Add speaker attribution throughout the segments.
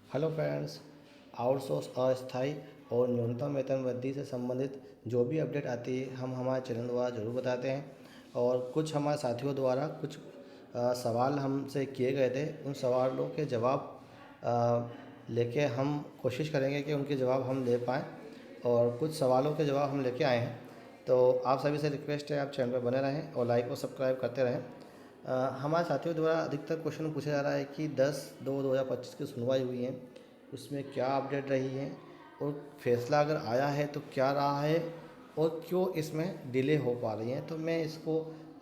Speaker 1: Hello friends. Outsource अस्थायी और न्यूनतम वेतन वृद्धि से संबंधित जो भी अपडेट आती है हम हमारे चैनल द्वारा ज़रूर बताते हैं। और कुछ हमारे साथियों द्वारा कुछ सवाल हमसे किए गए थे, उन सवालों के जवाब लेके हम कोशिश करेंगे कि उनके जवाब हम दे पाएँ। और कुछ सवालों के जवाब हम लेके आए हैं, तो आप सभी से रिक्वेस्ट है आप चैनल पर बने रहें और लाइक और सब्सक्राइब करते रहें। हमारे साथियों द्वारा अधिकतर क्वेश्चन पूछा जा रहा है कि 10/2/2025 की सुनवाई हुई है, उसमें क्या अपडेट रही है और फैसला अगर आया है तो क्या रहा है और क्यों इसमें डिले हो पा रही है। तो मैं इसको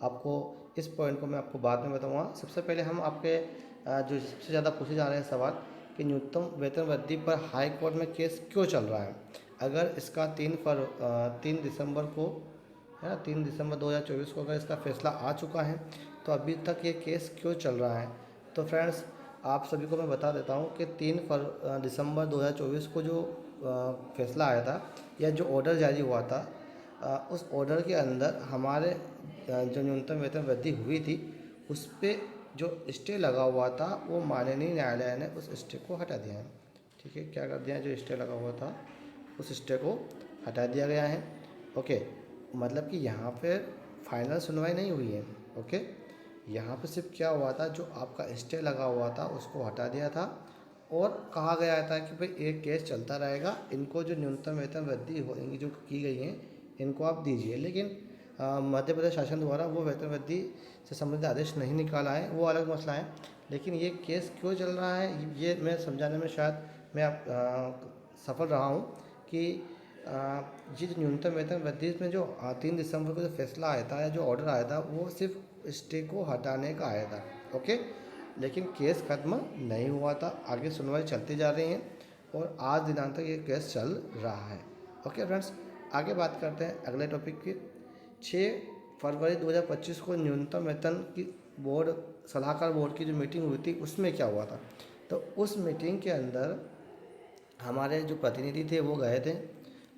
Speaker 1: आपको इस पॉइंट को मैं आपको बाद में बताऊंगा। सबसे पहले हम आपके जो सबसे ज़्यादा पूछे जा रहे हैं सवाल कि न्यूनतम वेतन वृद्धि पर हाई कोर्ट में केस क्यों चल रहा है। अगर इसका 3 दिसंबर को है ना, 3 दिसंबर 2024 को अगर इसका फैसला आ चुका है तो अभी तक ये केस क्यों चल रहा है। तो फ्रेंड्स, आप सभी को मैं बता देता हूँ कि 3 दिसंबर 2024 को जो फैसला आया था या जो ऑर्डर जारी हुआ था, उस ऑर्डर के अंदर हमारे जो न्यूनतम वेतन वृद्धि हुई थी उस पर जो स्टे लगा हुआ था वो माननीय न्यायालय ने उस स्टे को हटा दिया है। ठीक है, क्या कर दिया है, जो स्टे लगा हुआ था उस स्टे को हटा दिया गया है। ओके, मतलब कि यहाँ पे फाइनल सुनवाई नहीं हुई है। ओके, यहाँ पे सिर्फ क्या हुआ था, जो आपका स्टे लगा हुआ था उसको हटा दिया था और कहा गया था कि भाई एक केस चलता रहेगा, इनको जो न्यूनतम वेतन वृद्धि होगी जो की गई है इनको आप दीजिए। लेकिन मध्य प्रदेश शासन द्वारा वो वेतन वृद्धि से संबंधित आदेश नहीं निकाला है, वो अलग मसला है। लेकिन ये केस क्यों चल रहा है ये मैं समझाने में शायद मैं सफल रहा हूँ कि ये जो न्यूनतम वेतन वृद्धि में जो 3 दिसंबर को जो फैसला आया था या जो ऑर्डर आया था वो सिर्फ स्टे को हटाने का आया था। ओके, लेकिन केस खत्म नहीं हुआ था, आगे सुनवाई चलती जा रही है और आज दिनांक तक ये केस चल रहा है। ओके फ्रेंड्स, आगे बात करते हैं अगले टॉपिक की। 6 फरवरी 2025 को न्यूनतम वेतन की बोर्ड सलाहकार बोर्ड की जो मीटिंग हुई थी उसमें क्या हुआ था। तो उस मीटिंग के अंदर हमारे जो प्रतिनिधि थे वो गए थे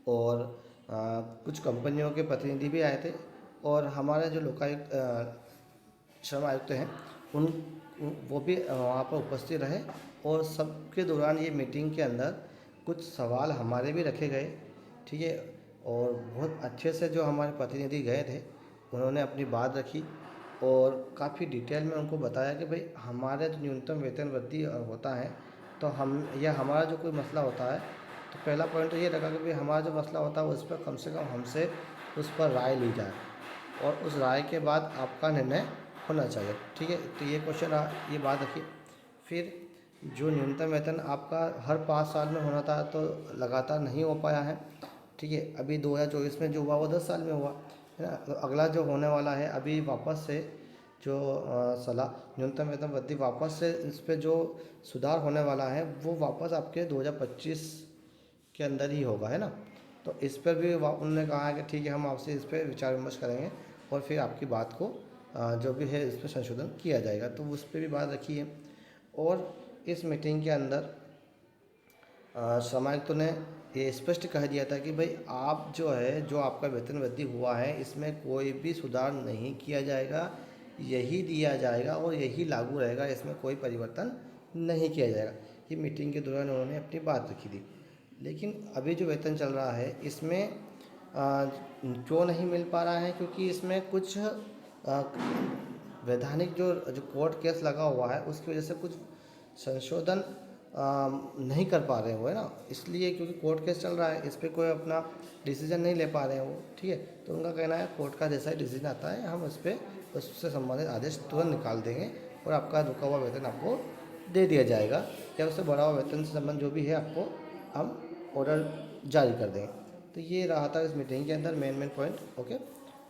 Speaker 1: और कुछ कंपनियों के प्रतिनिधि भी आए थे और हमारे जो लोकायुक्त श्रम आयुक्त हैं वो भी वहाँ पर उपस्थित रहे। और सबके दौरान ये मीटिंग के अंदर कुछ सवाल हमारे भी रखे गए। ठीक है, और बहुत अच्छे से जो हमारे प्रतिनिधि गए थे उन्होंने अपनी बात रखी और काफ़ी डिटेल में उनको बताया कि भाई हमारे जो न्यूनतम वेतन वृद्धि होता है तो हम या हमारा जो कोई मसला होता है तो पहला पॉइंट तो ये रखा कि भाई हमारा जो मसला होता है उस पर कम से कम हमसे उस पर राय ली जाए और उस राय के बाद आपका निर्णय होना चाहिए। ठीक है, तो ये क्वेश्चन ये बात रखी। फिर जो न्यूनतम वेतन आपका हर 5 साल में होना था तो लगातार नहीं हो पाया है। ठीक है, अभी 2024 में जो हुआ वो 10 साल में हुआ है ना। तो अगला जो होने वाला है अभी वापस से जो सलाह न्यूनतम वेतन वृद्धि वापस से इस पर जो सुधार होने वाला है वो वापस आपके 2025 के अंदर ही होगा, है ना। तो इस पर भी उन्होंने कहा है कि ठीक है हम आपसे इस पर विचार विमर्श करेंगे और फिर आपकी बात को जो भी है इस पर संशोधन किया जाएगा, तो उस पर भी बात रखी है। और इस मीटिंग के अंदर श्रमायुक्तों ने ये स्पष्ट कह दिया था कि भाई आप जो है जो आपका वेतन वृद्धि हुआ है इसमें कोई भी सुधार नहीं किया जाएगा, यही दिया जाएगा और यही लागू रहेगा, इसमें कोई परिवर्तन नहीं किया जाएगा। ये मीटिंग के दौरान उन्होंने अपनी बात रखी थी। लेकिन अभी जो वेतन चल रहा है इसमें क्यों नहीं मिल पा रहा है, क्योंकि इसमें कुछ वैधानिक जो जो कोर्ट केस लगा हुआ है उसकी वजह से कुछ संशोधन नहीं कर पा रहे हो, है ना। इसलिए क्योंकि कोर्ट केस चल रहा है इस पर कोई अपना डिसीजन नहीं ले पा रहे हैं वो। ठीक है, तो उनका कहना है कोर्ट का जैसा ही डिसीजन आता है हम उस पर उससे संबंधित आदेश तुरंत निकाल देंगे और आपका रुका हुआ वेतन आपको दे दिया जाएगा या उससे बढ़ा हुआ वेतन से संबंध जो भी है आपको हम ऑर्डर जारी कर देंगे। तो ये रहा था इस मीटिंग के अंदर मेन पॉइंट। ओके,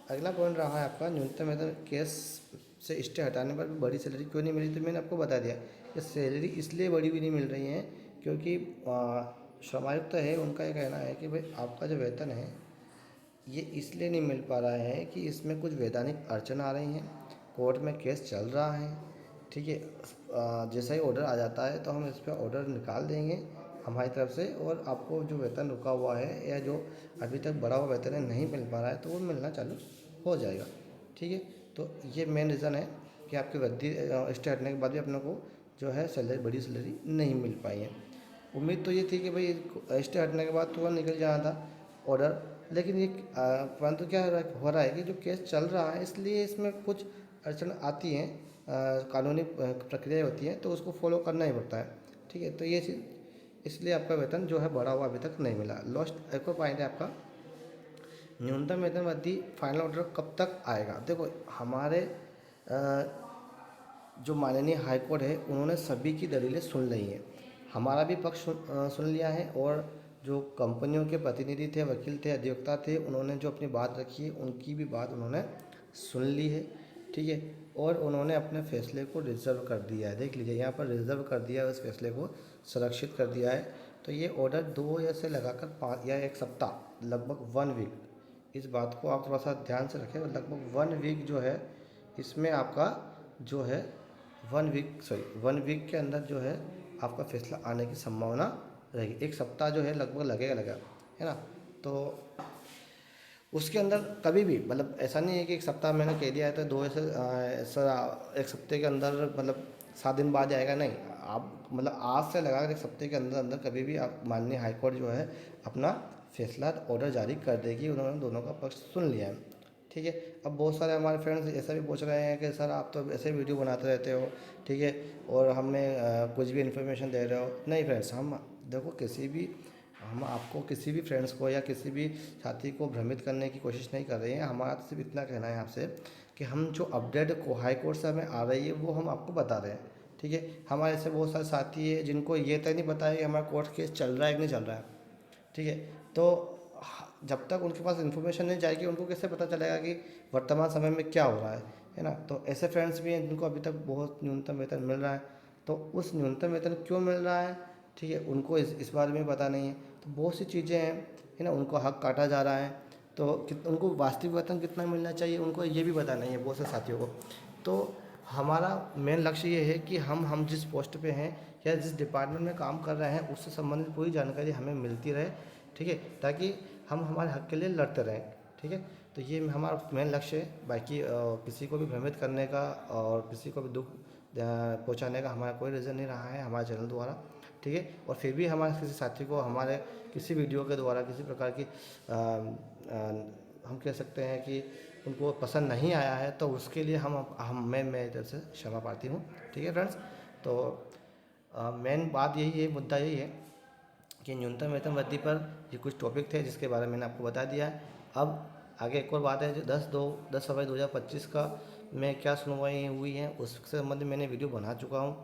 Speaker 1: अगला पॉइंट रहा है आपका न्यूनतम वेतन केस से स्टे हटाने पर भी बड़ी सैलरी क्यों नहीं मिली। तो मैंने आपको बता दिया कि सैलरी इसलिए बड़ी भी नहीं मिल रही है क्योंकि श्रम आयुक्त है उनका ये कहना है कि भाई आपका जो वेतन है ये इसलिए नहीं मिल पा रहा है कि इसमें कुछ वैधानिक अड़चन आ रही हैं, कोर्ट में केस चल रहा है। ठीक है, जैसा ही ऑर्डर आ जाता है तो हम इस पर ऑर्डर निकाल देंगे हमारी तरफ से और आपको जो वेतन रुका हुआ है या जो अभी तक बढ़ा हुआ वेतन है नहीं मिल पा रहा है तो वो मिलना चालू हो जाएगा। ठीक है, तो ये मेन रीज़न है कि आपकी वृद्धि स्टे हटने के बाद भी अपने को जो है सैलरी बड़ी सैलरी नहीं मिल पाई है। उम्मीद तो ये थी कि भाई स्टे हटने के बाद तुरंत निकल जाना था ऑर्डर, लेकिन ये परंतु क्या हो रहा है कि जो केस चल रहा है इसलिए इसमें कुछ अड़चन आती हैं, कानूनी प्रक्रिया होती हैं, तो उसको फॉलो करना ही पड़ता है। ठीक है, तो ये चीज़ इसलिए आपका वेतन जो है बढ़ा हुआ अभी तक नहीं मिला। लास्ट एक और पॉइंट है आपका, न्यूनतम वेतन वृद्धि फाइनल ऑर्डर कब तक आएगा। देखो हमारे जो माननीय हाईकोर्ट है उन्होंने सभी की दलीलें सुन ली हैं, हमारा भी पक्ष सुन लिया है, और जो कंपनियों के प्रतिनिधि थे, वकील थे, अधिवक्ता थे, उन्होंने जो अपनी बात रखी है उनकी भी बात उन्होंने सुन ली है। ठीक है, और उन्होंने अपने फैसले को रिजर्व कर दिया है। देख लीजिए यहाँ पर रिजर्व कर दिया है, उस फैसले को सुरक्षित कर दिया है। तो ये ऑर्डर 2 या से लगाकर 5 या 1 सप्ताह, लगभग 1 वीक, इस बात को आप थोड़ा सा ध्यान से रखें। लगभग 1 वीक जो है इसमें आपका जो है 1 वीक के अंदर जो है आपका फैसला आने की संभावना रहेगी। 1 सप्ताह जो है लगभग लगेगा, है ना। तो उसके अंदर कभी भी मतलब ऐसा नहीं है कि 1 सप्ताह मैंने कह दिया है तो 2 से ऐसा 1 सप्ते के अंदर मतलब 7 दिन बाद आएगा, नहीं। आप मतलब आज से लगा कर 1 सप्ते के अंदर अंदर कभी भी आप माननीय हाईकोर्ट जो है अपना फैसला ऑर्डर जारी कर देगी। उन्होंने दोनों का पक्ष सुन लिया है। ठीक है, अब बहुत सारे हमारे फ्रेंड्स ऐसा भी पूछ रहे हैं कि सर आप तो ऐसे वीडियो बनाते रहते हो, ठीक है, और हमें कुछ भी इन्फॉर्मेशन दे रहे हो। नहीं फ्रेंड्स, हम देखो हम आपको किसी भी फ्रेंड्स को या किसी भी साथी को भ्रमित करने की कोशिश नहीं कर रहे हैं। हमारा तो सिर्फ इतना कहना है आपसे कि हम जो अपडेट को हाई कोर्ट से हमें आ रही है वो हम आपको बता रहे हैं। ठीक है, हमारे ऐसे बहुत सारे साथी हैं जिनको ये तक नहीं पता है कि हमारा कोर्ट केस चल रहा है कि नहीं चल रहा है। ठीक है, तो जब तक उनके पास इन्फॉर्मेशन नहीं जाएगी उनको कैसे पता चलेगा कि वर्तमान समय में क्या हो रहा है ना। तो ऐसे फ्रेंड्स भी हैं जिनको अभी तक बहुत न्यूनतम वेतन मिल रहा है, तो उस न्यूनतम वेतन क्यों मिल रहा है, ठीक है, उनको इस बारे में पता नहीं है। तो बहुत सी चीज़ें हैं, है ना, उनको हक काटा जा रहा है, तो उनको वास्तविक वेतन कितना मिलना चाहिए उनको ये भी पता नहीं है बहुत से साथियों को। तो हमारा मेन लक्ष्य ये है कि हम जिस पोस्ट पे हैं या जिस डिपार्टमेंट में काम कर रहे हैं उससे संबंधित पूरी जानकारी हमें मिलती रहे। ठीक है, ताकि हम हमारे हक के लिए लड़ते रहें। ठीक है, तो ये हमारा मेन लक्ष्य है। बाकी किसी को भी भ्रमित करने का और किसी को भी दुख पहुंचाने का हमारा कोई रीज़न नहीं रहा है हमारे चैनल द्वारा। ठीक है, और फिर भी हमारे किसी साथी को हमारे किसी वीडियो के द्वारा किसी प्रकार की हम कह सकते हैं कि उनको पसंद नहीं आया है, तो उसके लिए मैं इधर से क्षमा प्रार्थी हूँ। ठीक है फ्रेंड्स, तो मेन बात यही है, मुद्दा यही है कि न्यूनतम वेतन वृद्धि पर ये कुछ टॉपिक थे जिसके बारे में मैंने आपको बता दिया है। अब आगे एक और बात है जो 10 फरवरी 2025 का में क्या सुनवाई हुई है उससे संबंधित मैंने वीडियो बना चुका हूँ।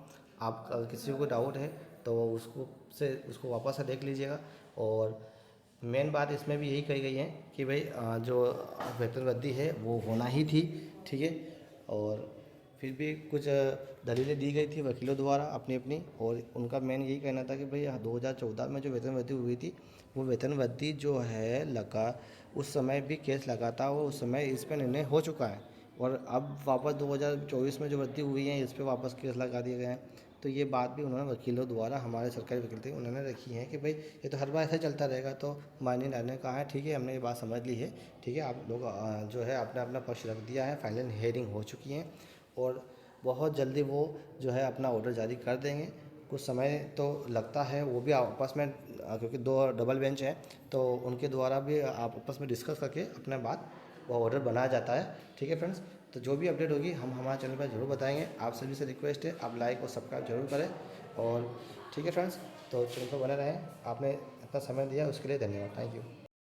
Speaker 1: आप किसी को डाउट है तो उसको वापस से देख लीजिएगा। और मेन बात इसमें भी यही कही गई है कि भाई जो वेतन वृद्धि है वो होना ही थी। ठीक है, और फिर भी कुछ दलीलें दी गई थी वकीलों द्वारा अपनी अपनी, और उनका मेन यही कहना था कि भाई 2014 में जो वेतन वृद्धि हुई थी वो वेतन वृद्धि जो है लगा उस समय भी केस लगा था और उस समय इस पर निर्णय हो चुका है, और अब वापस 2024 में जो वृद्धि हुई है इस पर वापस केस लगा दिए गए हैं। तो ये बात भी उन्होंने वकीलों द्वारा, हमारे सरकारी वकील थे उन्होंने रखी है कि भाई ये तो हर बार ऐसा चलता रहेगा। तो माननीय न्यायालय ने कहा है ठीक है, हमने ये बात समझ ली है। ठीक है, आप लोग जो है अपना अपना पक्ष रख दिया है, फाइनल हियरिंग हो चुकी है और बहुत जल्दी वो जो है अपना ऑर्डर जारी कर देंगे। कुछ समय तो लगता है, वो भी आपस में क्योंकि 2 डबल बेंच हैं तो उनके द्वारा भी आप आपस में डिस्कस करके अपने बात वो ऑर्डर बनाया जाता है। ठीक है फ्रेंड्स, तो जो भी अपडेट होगी हम हमारे चैनल पर जरूर बताएंगे। आप सभी से रिक्वेस्ट है आप लाइक और सब्सक्राइब जरूर करें। और ठीक है फ्रेंड्स, तो चैनल पर बने रहें। आपने इतना समय दिया उसके लिए धन्यवाद। Thank you.